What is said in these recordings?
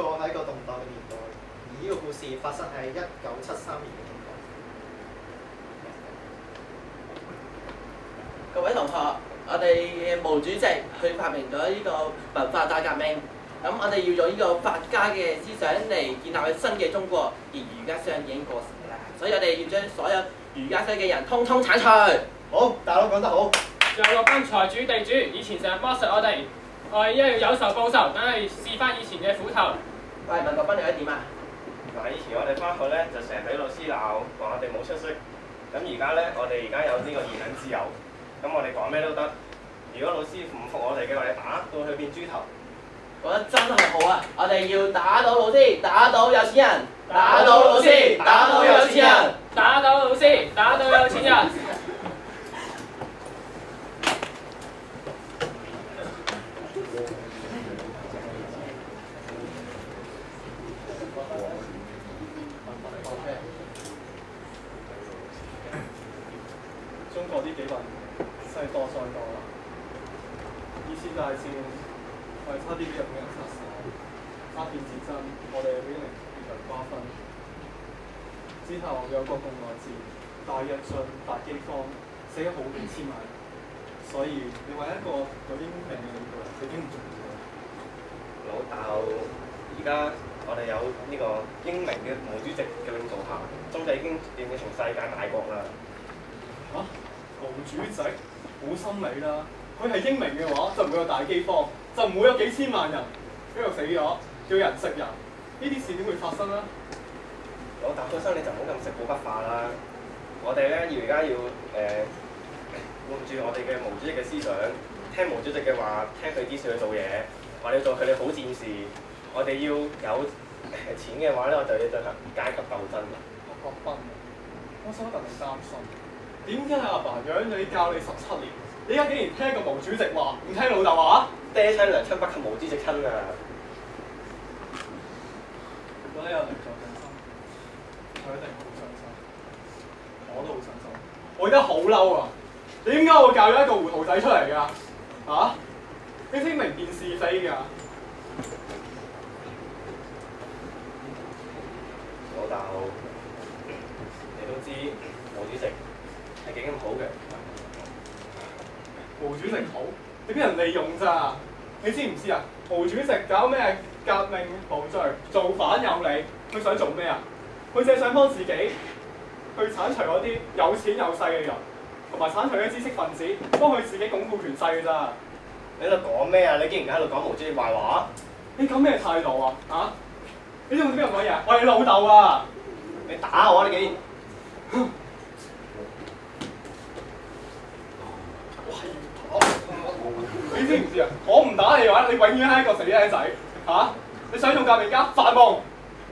個係一個動盪嘅年代，而呢個故事發生喺1973年嘅中國。各位同學，我哋毛主席佢發明咗呢個文化大革命，咁我哋要用呢個法家嘅思想嚟建立新嘅中國，而儒家思想已經過時啦，所以我哋要將所有儒家思想嘅人通通剷除。好，大佬講得好。仲有個班財主地主，以前成日剝削我哋而家要有仇報仇，梗係試翻以前嘅苦頭。喂，文國斌你覺得點啊？嗱，以前我哋翻學咧就成日俾老師鬧，話我哋冇出息。咁而家咧，我哋而家有呢個言論自由，咁我哋講咩都得。如果老師唔服我哋嘅，我哋打到佢變豬頭。講得真係好啊！我哋要打倒老師，打倒有錢人，打倒老師，打倒有錢人，打倒老師，打倒有錢人。中國啲紀律真係多災多難。二次大戰我哋差啲俾日本人殺死，鴉片戰爭我哋俾人越嚟瓜分，之後有國共內戰、大躍進、大饑荒，死咗好幾千萬人。所以你話一個有英明嘅領導人已經唔重要。老豆，而家我哋有呢個英明嘅毛主席嘅領導下，中國已經變成世界大國啦。嚇、毛主席好心理啦，佢係英明嘅話，就唔會有大饑荒，就唔會有幾千萬人喺度死咗，叫人食人，呢啲事點會發生啊？老豆，開心你就唔好咁食古不化啦。我哋咧而家要換住我哋嘅毛主席嘅思想，聽毛主席嘅話，聽佢指示去做嘢。我哋要做佢哋好戰士。我哋要有錢嘅話咧，我就要進行階級鬥爭。國斌，我想特別擔心，點解阿爸養你教你17年，你而家竟然聽個毛主席話，唔聽老豆話？爹親娘親不及毛主席親啊！如果有人再更新，佢一定好傷心，我都好傷心。我而家好嬲啊！你點解會教咗一個糊塗仔出嚟㗎？嚇？你精明辨是非㗎？老豆，你都知毛主席係幾咁好嘅。毛主席好，你俾人利用咋？你知唔知啊？毛主席搞咩革命無罪，造反有理，佢想做咩啊？佢淨係想幫自己去剷除嗰啲有錢有勢嘅人，同埋剷除啲知識分子，幫佢自己鞏固權勢㗎咋？你喺度講咩啊？你竟然喺度講毛主席壞話？你咁咩態度啊？啊？你知唔知邊個講嘢啊？我係你老豆啊！你打我啊！你竟然！你知唔知啊？我唔打你嘅話，你永遠係一個死僆仔嚇！你想用革命家發夢？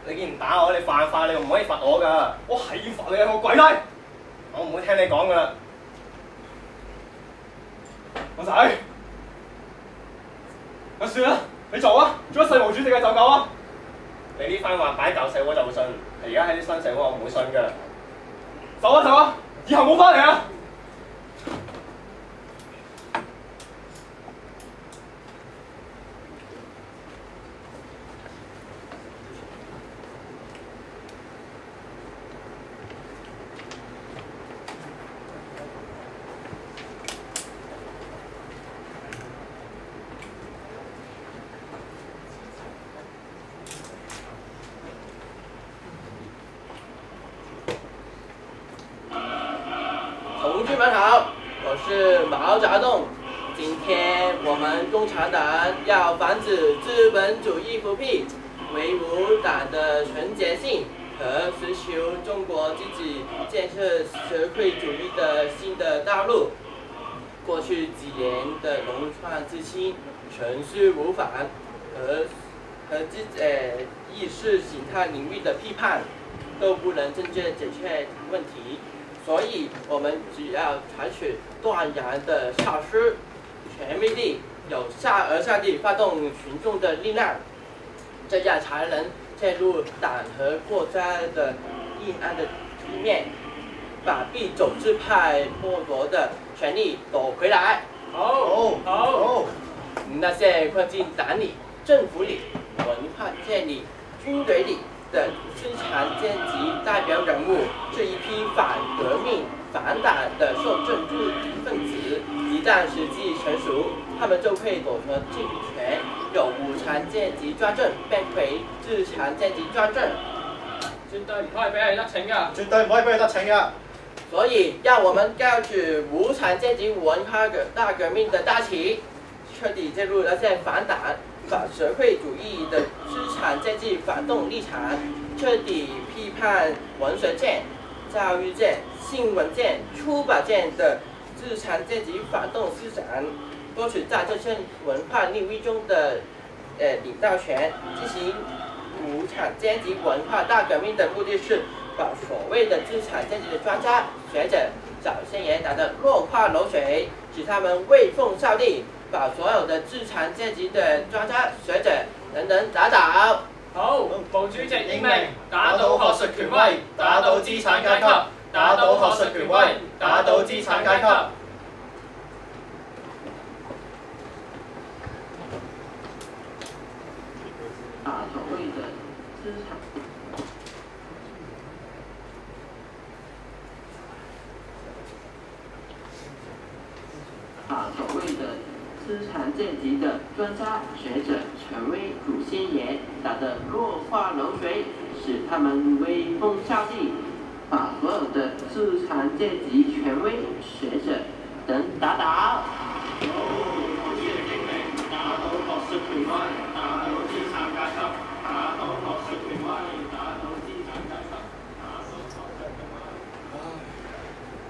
你竟然打我，你犯法，你唔可以罰我㗎！我係要罰你啊！我跪低！我唔會聽你講㗎啦！阿仔，阿算啦，你做啊！做一世毛主席嘅就夠啊！你呢番話擺喺舊社會就會信，而家喺啲新社會我唔會信㗎。走啊走啊！以後冇翻嚟啊！同志们好，我是毛泽东。今天我们共产党要防止资本主义复辟，维护党的纯洁性和寻求中国自己建设社会主义的新的道路。过去几年的农创之星全是违反和意识形态领域的批判，都不能正确解决问题。所以，我们只要采取断然的措施，全面地、有效而下地发动群众的力量，这样才能介入党和国家的阴暗的一面，把被走资派剥夺的权利夺回来。好，好。那些困进党里、政府里、文化界里、军队里的资产阶级代表人物，这一批反革命、反党的受政治分子，一旦时机成熟，他们就会夺得政权，由无产阶级专政变回资产階級專政。絕對唔可以俾佢得逞㗎！絕對唔可以俾佢得逞㗎！所以，讓我們高舉無產階級文化大革命的大旗，徹底介入那些反黨、反社會主義的資產階級反動立場，徹底批判文學界、教育界、新聞界、出版界的資產階級反動思想，奪取在這些文化領域中的領導權，進行無產階級文化大革命的目的是把所謂的資產階級的專家學者早些年打得落花流水，使他們威風掃地，把所有的資產階級的專家學者等等打倒。好，毛主席英明，打倒學術權威，打倒資產階級，打倒學術權威，打倒資產階級。把所謂的資產階級的專家學者權威祖先爺打得落花流水，使他們威風掃地，把所有的資產階級權威學者等打倒。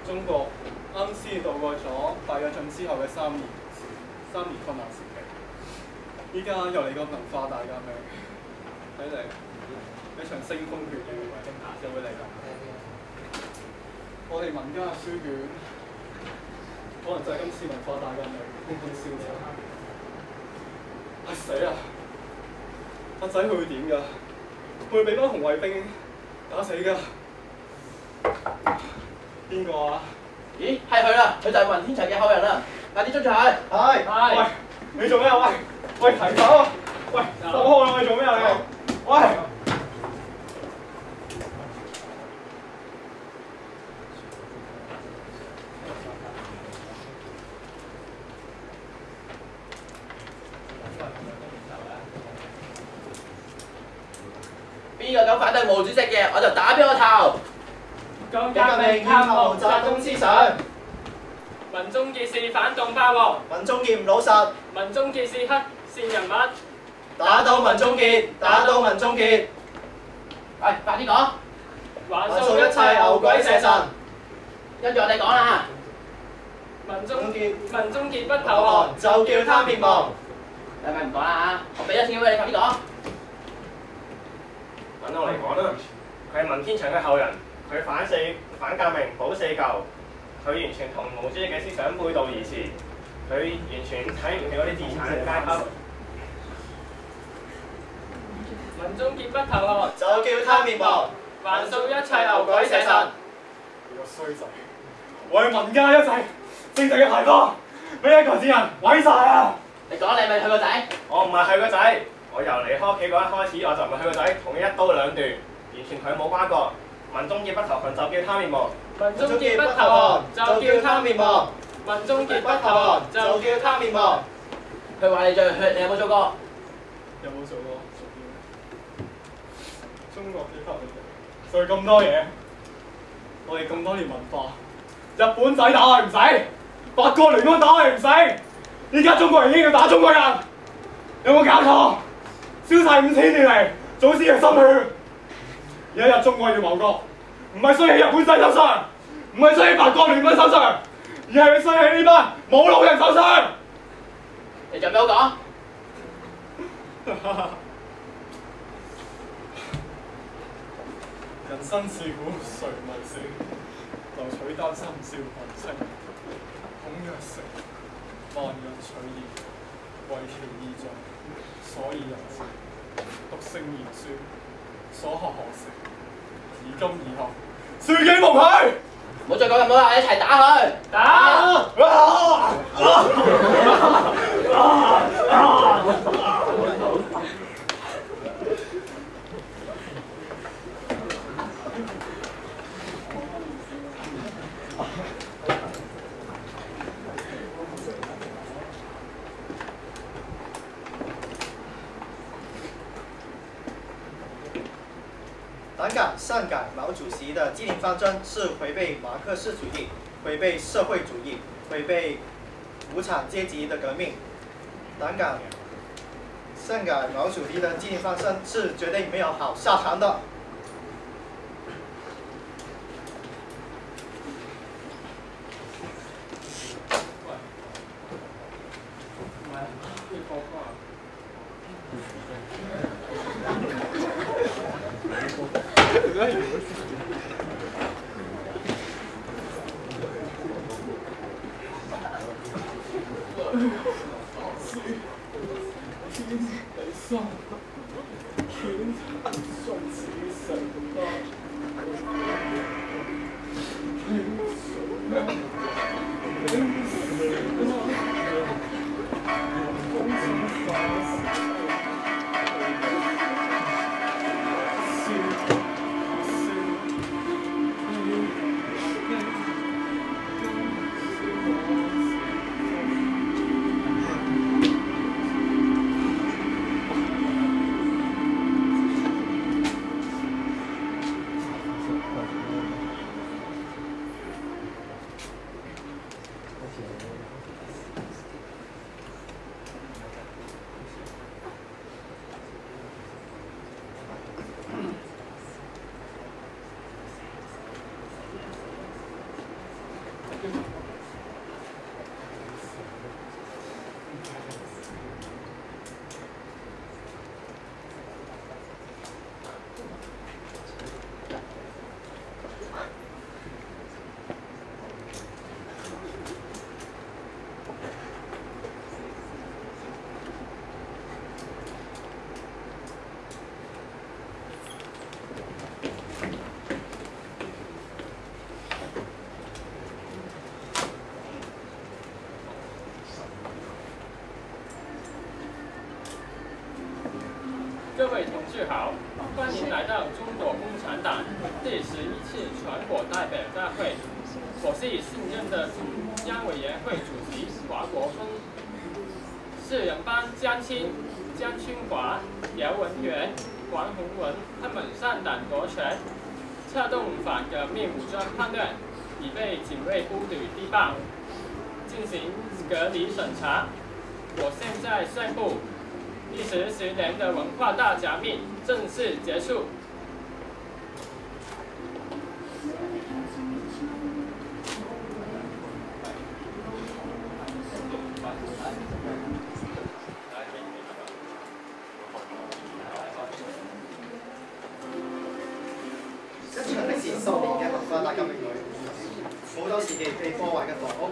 中國啱先度過咗大躍進之後嘅3年困難時期，依家又嚟個文化大革命，睇嚟一場腥風血雨嘅就會嚟臨。我哋民間嘅書卷，可能就係今次文化大革命空空燒咗。死啊！阿仔佢會點㗎？會俾班紅衛兵打死㗎？邊個啊？咦，係佢啦，佢就係文天祥嘅後人啦，快啲捉住佢！係。喂，你做咩啊？喂，提手啊！喂，放開我！你做咩啊你？喂！邊個敢反對毛主席嘅，我就打邊個頭！革命靠毛澤東思想，民眾結是反動霸王，民眾結唔老實，民眾結是黑線人物，打倒民眾結，打倒民眾結。喂，快啲講！還掃一切牛鬼蛇神。跟住我哋講啦。民眾結不投降，就叫他滅亡。你咪唔講啦我俾咗錢俾你，快啲講。揾我嚟講啦，佢係文天祥嘅後人，佢反革命保四舊，佢完全同毛主席嘅思想背道而馳，佢完全睇唔起嗰啲資產階級。民眾結不投降，就叫他滅亡。還掃一切牛鬼蛇神。你個衰仔，為民間一切正直嘅牌坊，俾一個子人毀晒啊！你講你咪佢個仔？我唔係佢個仔，我由離開屋企嗰一開始我就唔係佢個仔，同佢一刀兩斷，完全同佢冇關過。民眾結不投降，就叫他滅亡。民眾結不投降，就叫他滅亡。民眾結不投降，就叫他滅亡。佢話你最血，你有冇做過？有冇做過？中國幾百年嚟，做咁多嘢，我哋咁多年文化，日本仔打我唔使，八國聯軍打我唔使，依家中國人已經要打中國人，有冇搞錯？燒晒5000年嚟祖先嘅心血，有一日中國要亡國，唔係衰喺日本仔手上，唔係衰喺八國聯軍手上，而係衰喺呢班冇腦人手上。你仲有咩好講？人生自古誰無死，留取丹心照汗青。孔曰成，萬人取義，為其義在，所以人之讀聖賢書，所學學成，以今以後，恕己無許。唔好再講咁多啦，一齊打佢！打！党改上改毛主席的既定方针是违背马克思主义，违背社会主义，违背无产阶级的革命。党改上改毛主席的既定方针是绝对没有好下场的。各位同志好，欢迎来到中国共产党第11次全国代表大会。我是新任的中央委员会主席华国锋。四人帮江青、江春华、姚文元、王洪文他们上党夺权，策动反革命武装叛乱，已被警卫部队逼爆，进行隔离审查。我现在宣布。历时10年的文化大革命正式结束。一場歷時10年嘅文化大革命裏，好多時期被破壞嘅房屋、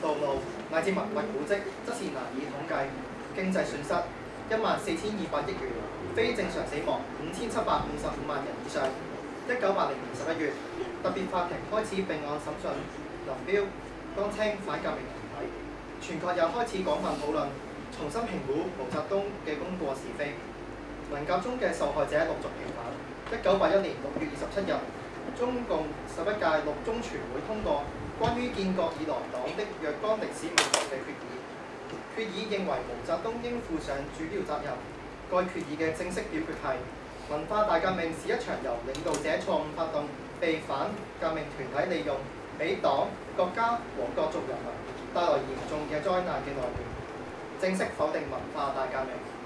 道路乃至文物古蹟，則是難以統計。經濟損失14200億元，非正常死亡5755萬人以上。1980年11月，特別法庭開始並案審訊林彪、江青反革命團體，全國又開始廣泛討論，重新評估毛澤東嘅功過是非。文革中嘅受害者陸續平反。1981年6月27日，中共11屆六中全會通過關於建國以來黨的若干歷史問題嘅決議。決議認為毛澤東應負上主要責任。該決議嘅正式表決係：文化大革命是一場由領導者錯誤發動，被反革命團體利用，俾黨、國家和各族人民帶來嚴重嘅災難嘅內亂。正式否定文化大革命。